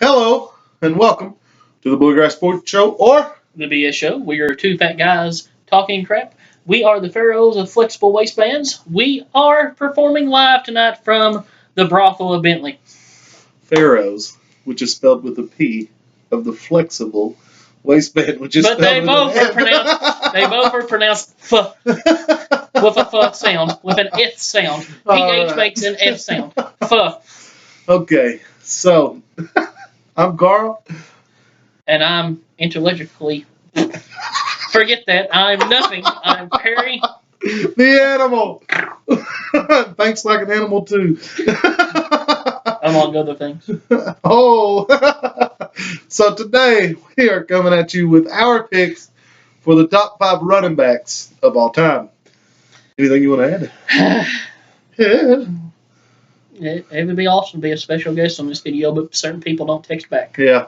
Hello and welcome to the Bluegrass Sports Show, or The BS Show. We are two fat guys talking crap. We are the pharaohs of flexible waistbands. We are performing live tonight from the brothel of Bentley. Pharaohs, which is spelled with a P, of the flexible waistband, which is But spelled they with both an are pronounced. They both are pronounced f with a f sound, with an f sound. PH right. makes an f sound. F. Okay, so I'm Carl. And I'm intellectually. Forget that. I'm nothing. I'm Perry. The animal. Thanks like an animal too. Among other things. Oh, so today we are coming at you with our picks for the top 5 running backs of all time. Anything you want to add? Yeah. It would be awesome to be a special guest on this video, but certain people don't text back. Yeah.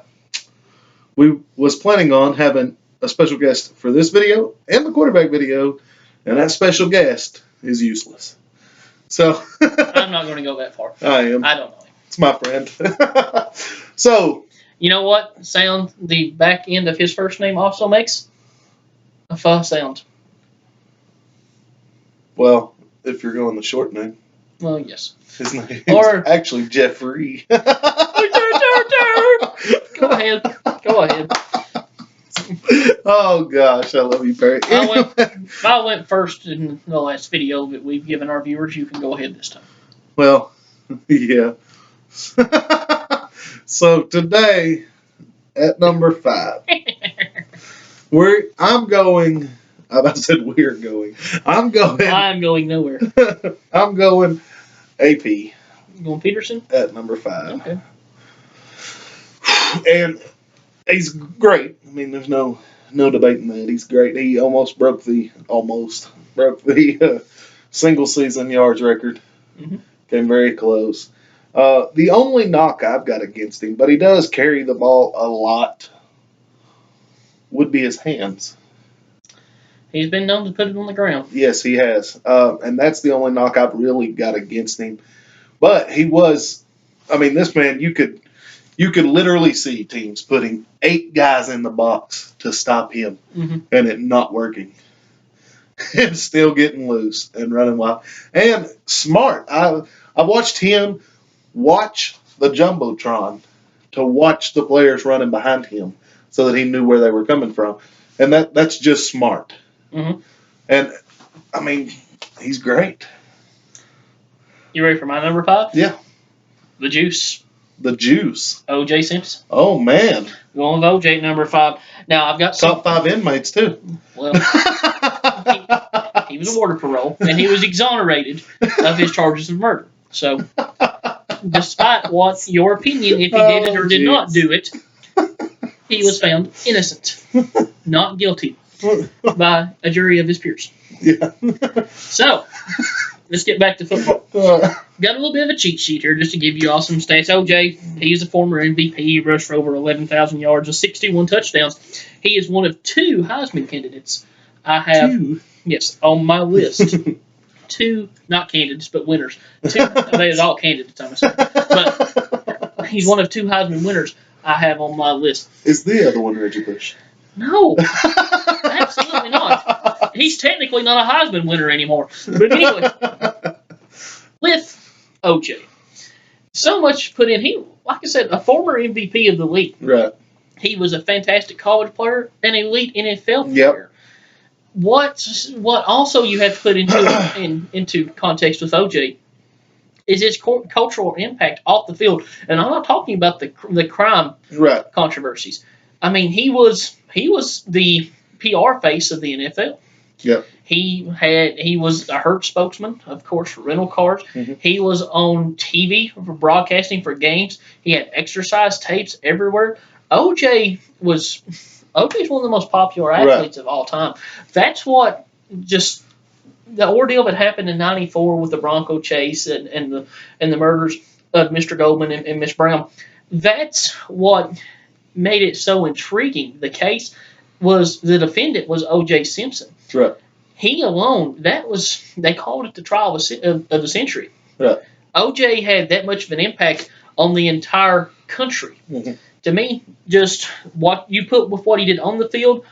We was planning on having a special guest for this video and the quarterback video, and that special guest is useless. So I'm not going to go that far. I am. I don't know. It's my friend. So you know what sound the back end of his first name also makes? A f sound. Well, if you're going the short name. Well, yes. His name is Or actually Jeffrey. Go ahead. Go ahead. Oh gosh, I love you, Perry. I went first in the last video that we've given our viewers. You can go ahead this time. Well, yeah. So today at number 5, I'm going nowhere. I'm going AP. You going Peterson? At number 5. Okay. And he's great. I mean, there's no debating that. He's great. He almost broke the single season yards record. Mm-hmm. Came very close. The only knock I've got against him, but he does carry the ball a lot, would be his hands. He's been known to put it on the ground. Yes, he has. And that's the only knock I've really got against him. But he was, I mean, this man, you could literally see teams putting 8 guys in the box to stop him, mm-hmm. and it not working. And still getting loose and running wild. And smart. I watched him watch the Jumbotron to watch the players running behind him so that he knew where they were coming from. And that's just smart. Mm-hmm. And, I mean, he's great. You ready for my number 5? Yeah. The Juice. The Juice. O.J. Simpson. Oh, man. Going with O.J. number 5. Now, I've got top 5 inmates, too. Well, he was a border parole, and he was exonerated of his charges of murder. So, despite what your opinion, if he did it or did not do it, he was found innocent, not guilty, by a jury of his peers. Yeah. So, let's get back to football. Got a little bit of a cheat sheet here just to give you all some stats. OJ, he is a former MVP. He rushed for over 11,000 yards and 61 touchdowns. He is one of 2 Heisman candidates. I have, 2? Yes, on my list. 2, not candidates, but winners. 2, they're all candidates, I'm assuming. But he's one of 2 Heisman winners I have on my list. Is the other one Reggie Bush? No, absolutely not. He's technically not a Heisman winner anymore. But anyway, with OJ, so much put in. He, like I said, a former MVP of the league. Right. He was a fantastic college player, an elite NFL player. Yep. What also you have to put into context with OJ is his cultural impact off the field, and I'm not talking about the crime controversies. I mean, he was the PR face of the NFL. Yep. He was a Hertz spokesman, of course, for rental cars. Mm-hmm. He was on TV for broadcasting for games. He had exercise tapes everywhere. OJ is one of the most popular athletes of all time. That's what just the ordeal that happened in '94 with the Bronco chase and the murders of Mr. Goldman and Miss Brown. That's what made it so intriguing. The case was the defendant was O.J. Simpson. Right. He alone, they called it the trial of the century. Right. O.J. had that much of an impact on the entire country. Mhm. To me, just what you put with what he did on the field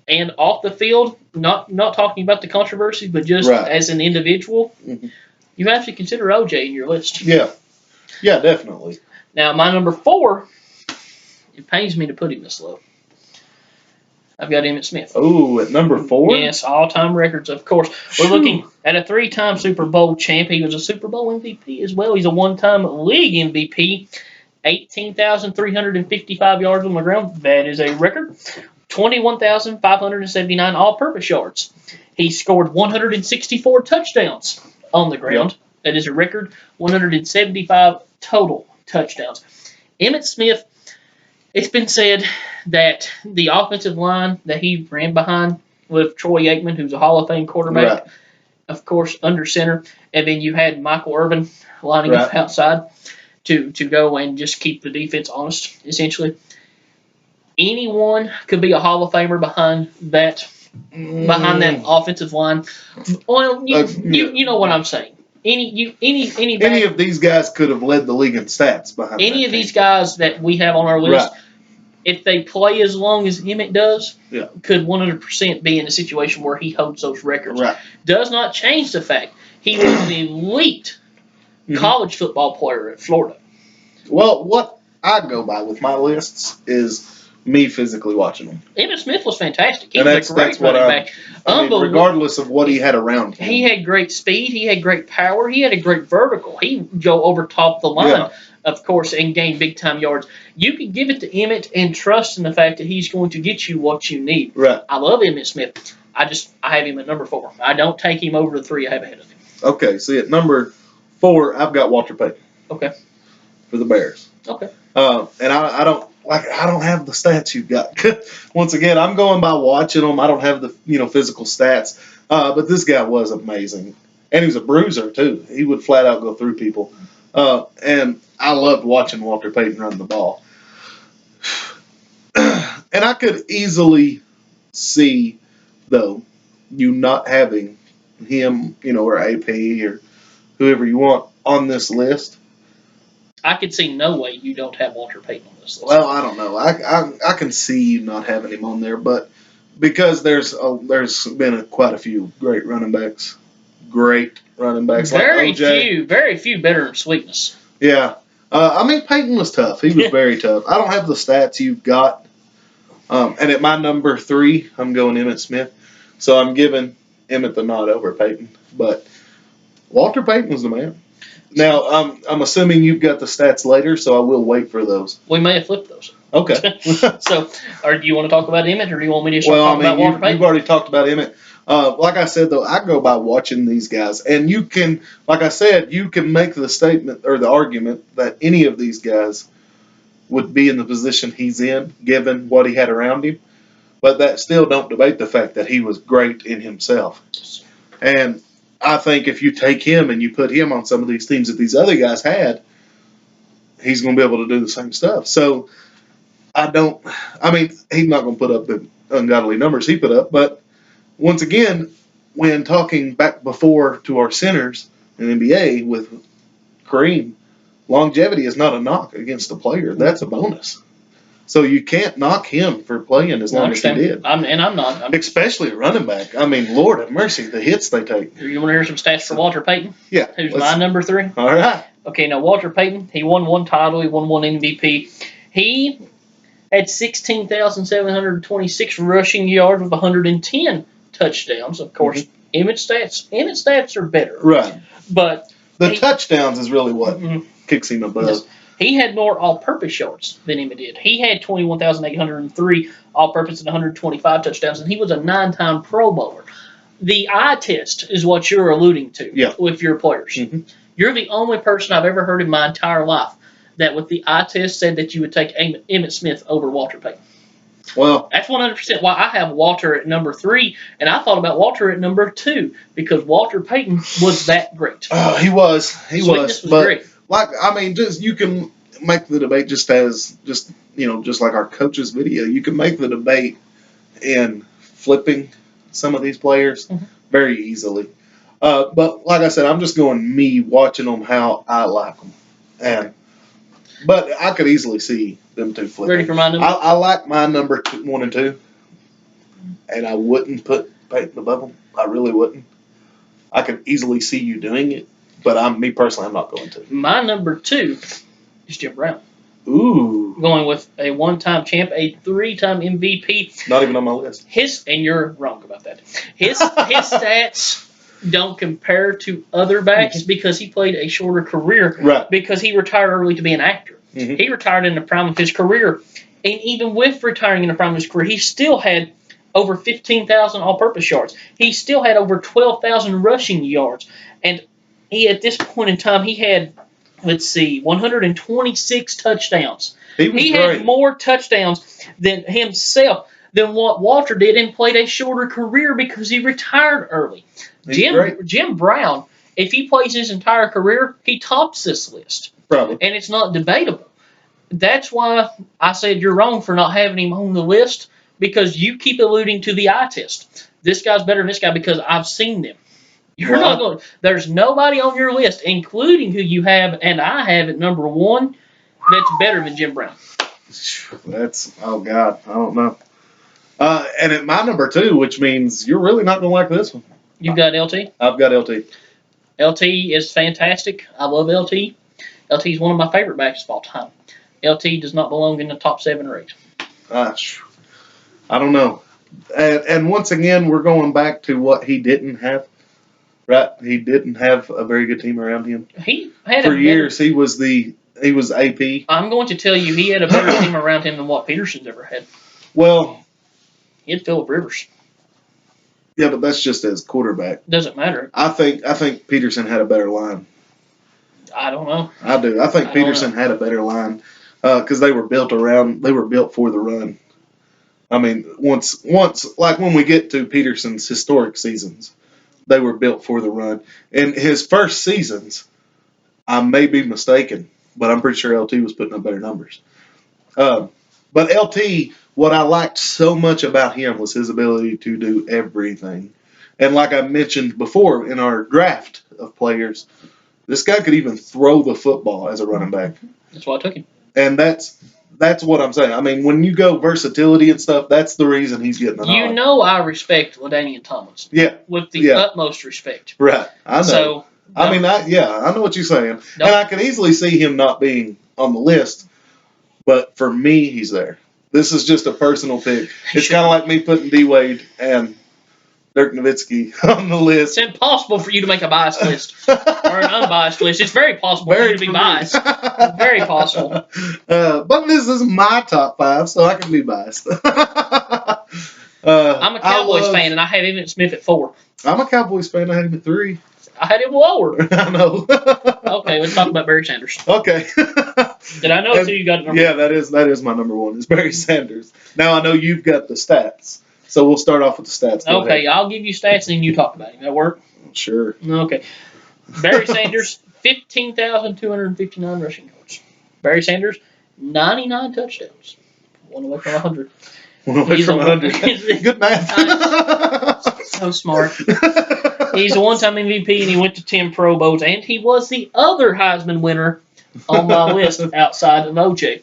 and off the field, not talking about the controversy, but just Right. as an individual, Mhm. you have to consider OJ in your list. Yeah. Yeah, definitely. Now, my number 4, it pains me to put him this low. I've got Emmitt Smith. Oh, at number 4? Yes, all-time records, of course. We're looking at a 3-time Super Bowl champ. He was a Super Bowl MVP as well. He's a 1-time league MVP. 18,355 yards on the ground. That is a record. 21,579 all-purpose yards. He scored 164 touchdowns on the ground. Yep. That is a record. 175 total touchdowns. Emmitt Smith, it's been said that the offensive line that he ran behind with Troy Aikman, who's a Hall of Fame quarterback, right. Of course, under center, and then you had Michael Irvin lining up outside to go and just keep the defense honest, essentially. Anyone could be a Hall of Famer behind that offensive line. Well, you know what I'm saying. Any of these guys could have led the league in stats behind any of these guys that we have on our list. Right. If they play as long as Emmitt does, could 100% be in a situation where he holds those records. Right. Does not change the fact he was an elite college football player at Florida. Well, what I go by with my lists is me physically watching them. Emmitt Smith was fantastic. He was a great running back. I mean, regardless of what he had around him. He had great speed. He had great power. He had a great vertical. He would go over top the line, of course, and gain big-time yards. You can give it to Emmitt and trust in the fact that he's going to get you what you need. Right. I love Emmitt Smith. I have him at number 4. I don't take him over the 3 I have ahead of him. Okay, see, at number 4, I've got Walter Payton. Okay. For the Bears. Okay. And I don't have the stats you've got. Once again, I'm going by watching them. I don't have the physical stats. But this guy was amazing, and he was a bruiser too. He would flat out go through people. And I loved watching Walter Payton run the ball. And I could easily see, though, you not having him, or AP or whoever you want on this list. I could see no way you don't have Walter Payton on this list. Well, I don't know. I can see you not having him on there, but because there's been quite a few great running backs. Very few better than Sweetness. Yeah. Payton was tough. He was very tough. I don't have the stats you've got. And at my number 3, I'm going Emmitt Smith. So I'm giving Emmitt the nod over Payton. But Walter Payton was the man. Now, I'm assuming you've got the stats later, so I will wait for those. We may have flipped those. Okay. So, or do you want to talk about Emmitt, or do you want me to start talking about Walter Payton? You've already talked about Emmitt. Like I said, though, I go by watching these guys. And you can, like I said, you can make the statement or the argument that any of these guys would be in the position he's in, given what he had around him. But that still don't debate the fact that he was great in himself. And I think if you take him and you put him on some of these teams that these other guys had, he's going to be able to do the same stuff. So, he's not going to put up the ungodly numbers he put up. But once again, when talking back before to our centers in the NBA with Kareem, longevity is not a knock against the player. That's a bonus. So you can't knock him for playing as long as he did. I'm not. Especially a running back. Lord have mercy, the hits they take. You want to hear some stats for Walter Payton? Yeah. Who's my number 3? All right. Okay, now Walter Payton, he won 1 title. He won 1 MVP. He had 16,726 rushing yards with 110 touchdowns. Of course, Emmitt's stats are better. Right. But the touchdowns is really what kicks him above. Yes. He had more all-purpose yards than Emmitt did. He had 21,803 all-purpose and 125 touchdowns, and he was a 9-time Pro Bowler. The eye test is what you're alluding to with your players. Mm-hmm. You're the only person I've ever heard in my entire life that with the eye test said that you would take Emmitt Smith over Walter Payton. Well, that's 100% why I have Walter at number 3, and I thought about Walter at number 2 because Walter Payton was that great. He was. Was great. You can make the debate just like our coach's video. You can make the debate in flipping some of these players very easily. But like I said, I'm just going me watching them how I like them. And But I could easily see them two flipping. Ready for my number? I like my number 1 and 2, and I wouldn't put Peyton above them. I really wouldn't. I could easily see you doing it, but me personally, I'm not going to. My number 2 is Jim Brown. Ooh. Going with a one-time champ, a 3-time MVP. Not even on my list. And you're wrong about that. His stats don't compare to other backs because he played a shorter career. Right. Because he retired early to be an actor. Mm-hmm. He retired in the prime of his career. And even with retiring in the prime of his career, he still had over 15,000 all-purpose yards. He still had over 12,000 rushing yards. And at this point in time, he had, 126 touchdowns. He had more touchdowns than himself, than what Walter did, and played a shorter career because he retired early. Jim Brown, if he plays his entire career, he tops this list. Probably. And it's not debatable. That's why I said you're wrong for not having him on the list, because you keep alluding to the eye test. This guy's better than this guy because I've seen them. You're not going. There's nobody on your list, including who you have and I have at number 1, that's better than Jim Brown. Oh God, I don't know. And at my number 2, which means you're really not going to like this one. You've got LT? I've got LT. LT is fantastic. I love LT. LT is one of my favorite backs of all time. LT does not belong in the top 7 or 8. I don't know. And once again, we're going back to what he didn't have. Right? He didn't have a very good team around him. He had for years. He was AP. I'm going to tell you, he had a better team around him than what Peterson's ever had. Well, he had Phillip Rivers. Yeah, but that's just as quarterback. Doesn't matter. I think Peterson had a better line. I don't know. I do. I think Peterson had a better line because they were built for the run. I mean, once like when we get to Peterson's historic seasons, they were built for the run. In his first seasons, I may be mistaken, but I'm pretty sure LT was putting up better numbers. But LT, what I liked so much about him was his ability to do everything. And like I mentioned before in our draft of players, this guy could even throw the football as a running back. That's why I took him. And that's what I'm saying. I mean, when you go versatility and stuff, that's the reason he's getting an You nod. know I respect LaDainian Tomlinson. Yeah. With the utmost respect. Right. I know. So, I know what you're saying. And I can easily see him not being on the list, but for me, he's there. This is just a personal pick. It's kind of like me putting D. Wade and Dirk Nowitzki on the list. It's impossible for you to make a biased list or an unbiased list. It's very possible for you to be biased. Very possible. But this is my top 5, so I can be biased. I'm a Cowboys fan, and I had Emmitt Smith at 4. I'm a Cowboys fan. I had him at 3. I had him lower. I know. Okay, let's talk about Barry Sanders. Okay. Did I know you got number 1? Yeah, that is my number 1. Is Barry Sanders. Now I know you've got the stats, so we'll start off with the stats. Okay, I'll give you stats and then you talk about him. That work? Sure. Okay. Barry Sanders, 15,259 rushing yards. Barry Sanders, 99 touchdowns. One away from 100. One away from 100. Good math. So smart. He's a one-time MVP, and he went to 10 Pro Bowls, and he was the other Heisman winner on my list outside of OJ.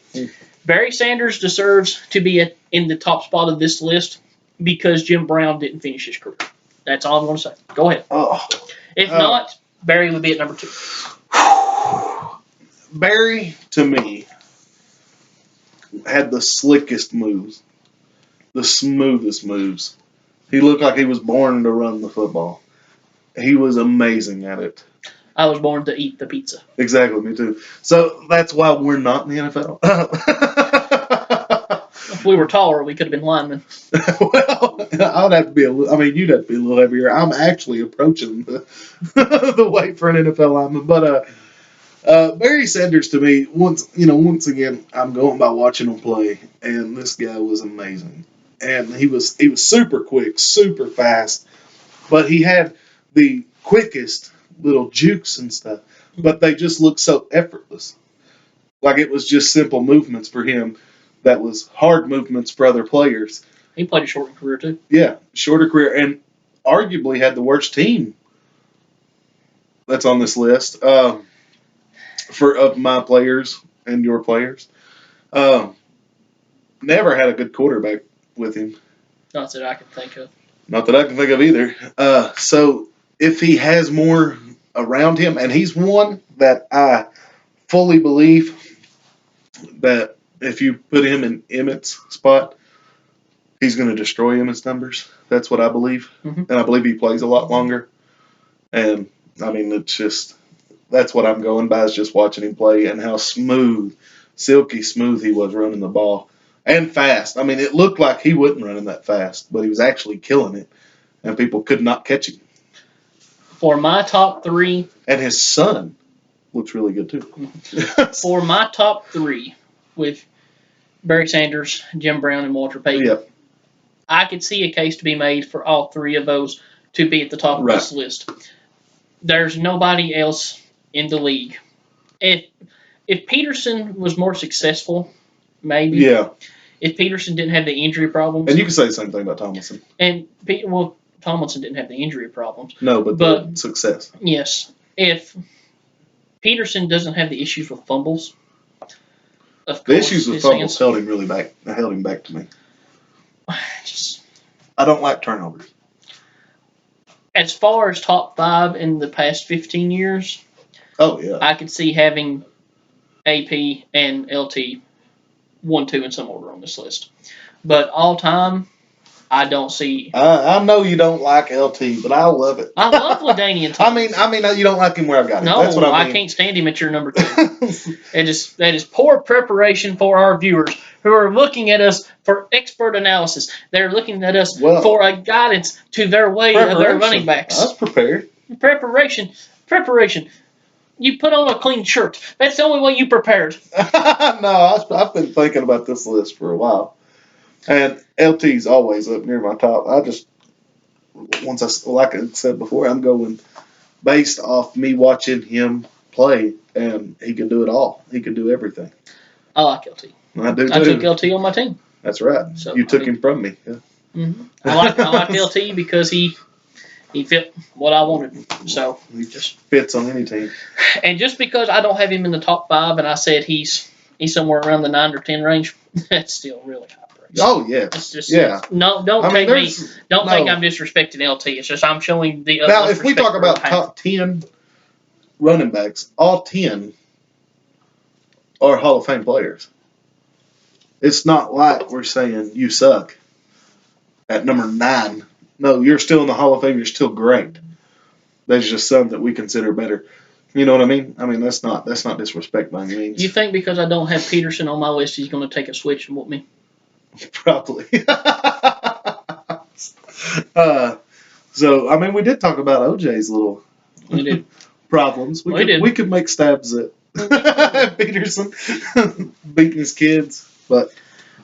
Barry Sanders deserves to be in the top spot of this list because Jim Brown didn't finish his career. That's all I'm going to say. Go ahead. If not, Barry would be at number 2. Barry, to me, had the slickest moves, the smoothest moves. He looked like he was born to run the football. He was amazing at it. I was born to eat the pizza. Exactly, me too. So that's why we're not in the NFL. If we were taller, we could have been linemen. Well, I'd have to be you'd have to be a little heavier. I'm actually approaching the weight for an NFL lineman. But Barry Sanders, to me, once again, I'm going by watching him play, and this guy was amazing. And he was super quick, super fast, but he had the quickest little jukes and stuff, but they just looked so effortless. Like it was just simple movements for him that was hard movements for other players. He played a shorter career too. Yeah, shorter career, and arguably had the worst team that's on this list of my players. and your players. Never had a good quarterback with him. Not that I can think of. Not that I can think of either. So if he has more around him, and he's one that I fully believe that if you put him in Emmett's spot, he's going to destroy Emmett's numbers. That's what I believe. Mm-hmm. And I believe he plays a lot longer. And, I mean, it's just, that's what I'm going by is just watching him play and how smooth, silky smooth he was running the ball. And fast. I mean, it looked like he wasn't running that fast, but he was actually killing it. And people could not catch him. For my top three. And his son looks really good, too. For my top three with Barry Sanders, Jim Brown, and Walter Payton, Yep. I could see a case to be made for all three of those to be at the top of this list. There's nobody else in the league. If Peterson was more successful, maybe. Yeah. If Peterson didn't have the injury problems. And you can say the same thing about Tomlinson. And, Tomlinson didn't have the injury problems. No, but the success. Yes. If Peterson doesn't have the issues with fumbles, of course, the issues with fumbles held him back to me. I don't like turnovers. As far as top five in the past 15 years, oh yeah, I could see having AP and LT 1, 2 in some order on this list. But all time, I don't see. I know you don't like LT, but I love it. I love LaDainian Tomlinson. I mean, you don't like him where I got him. No, That's what I mean. I can't stand him at your number 2. That is poor preparation for our viewers who are looking at us for expert analysis. They're looking at us for a guidance to their way of their running backs. I was prepared. Preparation. You put on a clean shirt. That's the only way you prepared. No, I've been thinking about this list for a while. And LT's always up near my top. Like I said before, I'm going based off me watching him play, and he can do it all. He can do everything. I like LT. I do too. I took LT on my team. That's right. So, you took him from me. Yeah. Mm-hmm. I like LT because he fit what I wanted. So he just fits on any team. And just because I don't have him in the top 5, and I said he's somewhere around the 9 or 10 range, that's still really high. Oh yeah, it's just yeah. No, don't think I'm disrespecting LT. It's just I'm showing the. Now, if we talk about top 10 running backs, all 10 are Hall of Fame players. It's not like we're saying you suck at number 9. No, you're still in the Hall of Fame. You're still great. There's just some that we consider better. You know what I mean? I mean that's not disrespect by any means. You think because I don't have Peterson on my list, he's going to take a switch and whoop me? Probably. So I mean, we did talk about OJ's little problems. We could make stabs at Peterson beating his kids, but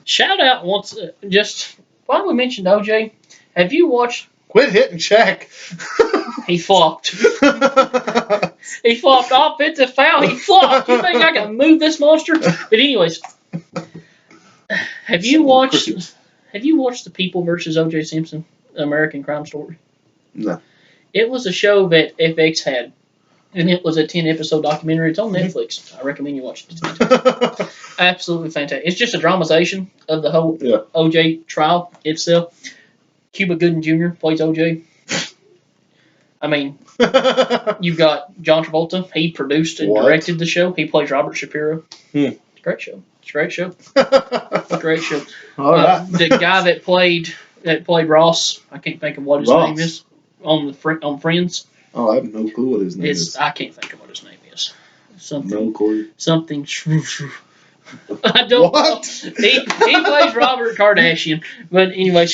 shout out once just while we mentioned OJ, have you watched? Quit hitting Shaq. He flopped. He flopped offensive foul. He flopped. You think I can move this monster? But anyways. Have you watched The People versus O.J. Simpson, American Crime Story? No. It was a show that FX had, and it was a 10-episode documentary. It's on Netflix. I recommend you watch it. Absolutely fantastic. It's just a dramatization of the whole O.J. trial itself. Cuba Gooding Jr. plays O.J. I mean, you've got John Travolta. He produced and directed the show. He plays Robert Shapiro. It's a great show. It's a great show. Great show. All right. The guy that played Ross, I can't think of what his name is on Friends. Oh, I have no clue what his name is. I can't think of what his name is. Something. I don't what? know. He plays Robert Kardashian, but anyway,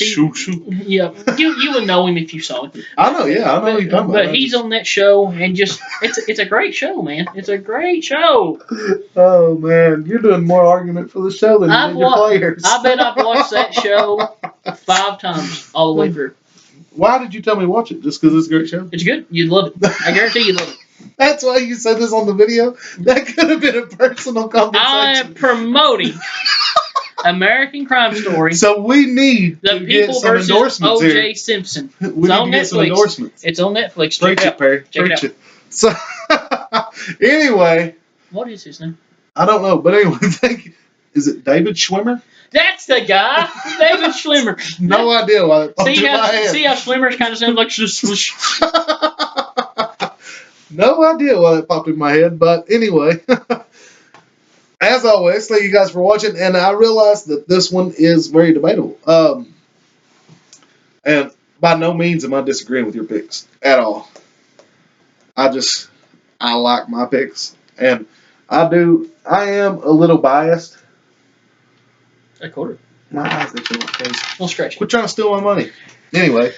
yeah, you would know him if you saw him. I know, yeah, I know who you're talking about. But he's on that show, and it's a great show, man. It's a great show. Oh man, you're doing more argument for the show than your players. I bet I've watched that show 5 times all the way through. Why did you tell me to watch it? Just because it's a great show? It's good. You'd love it. I guarantee you'd love it. That's why you said this on the video? That could have been a personal conversation. I am promoting American Crime Story. So we need The to People get some versus endorsements O.J. here. Simpson. We It's need on to get some Netflix. endorsements. It's on Netflix. Preach it, Perry. Preach it. So, anyway. What is his name? I don't know, but anyway, thank you. Is it David Schwimmer? That's the guy, David Schwimmer. No idea why it popped in my head. See how Schwimmer kind of sounds like shush. No idea why it popped in my head, but anyway. As always, thank you guys for watching, and I realize that this one is very debatable. And by no means am I disagreeing with your picks at all. I like my picks, and I am a little biased. A quarter. My eyes itching like crazy. Don't scratch it. Quit trying to steal my money. Anyway,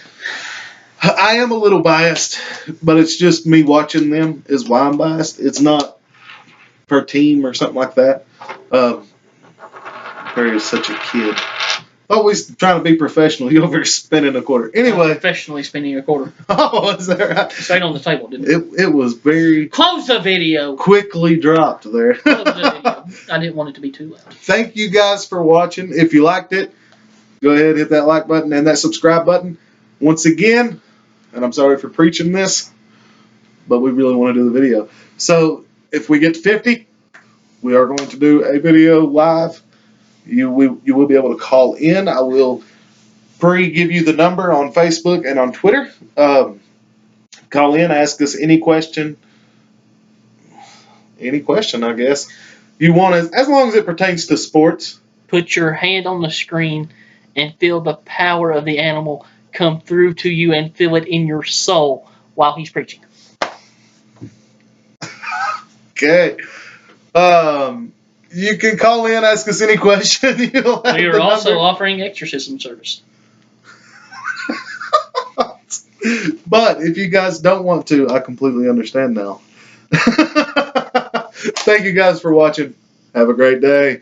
I am a little biased, but it's just me watching them is why I'm biased. It's not per team or something like that. Barry is such a kid. Always trying to be professional. You over here spinning a quarter. Anyway. Professionally spinning a quarter. Oh, is that right? Stayed on the table, didn't it? It was very Close the video. quickly dropped there. Close the video. I didn't want it to be too loud. Thank you guys for watching. If you liked it, go ahead and hit that like button and that subscribe button. Once again, and I'm sorry for preaching this, but we really want to do the video. So if we get to 50, we are going to do a video live. You will be able to call in. I will give you the number on Facebook and on Twitter. Call in, ask us any question, I guess you want, as long as it pertains to sports. Put your hand on the screen and feel the power of the animal come through to you and feel it in your soul while he's preaching. Okay. You can call in, ask us any question. We are also offering exorcism service. But if you guys don't want to, I completely understand now. Thank you guys for watching. Have a great day.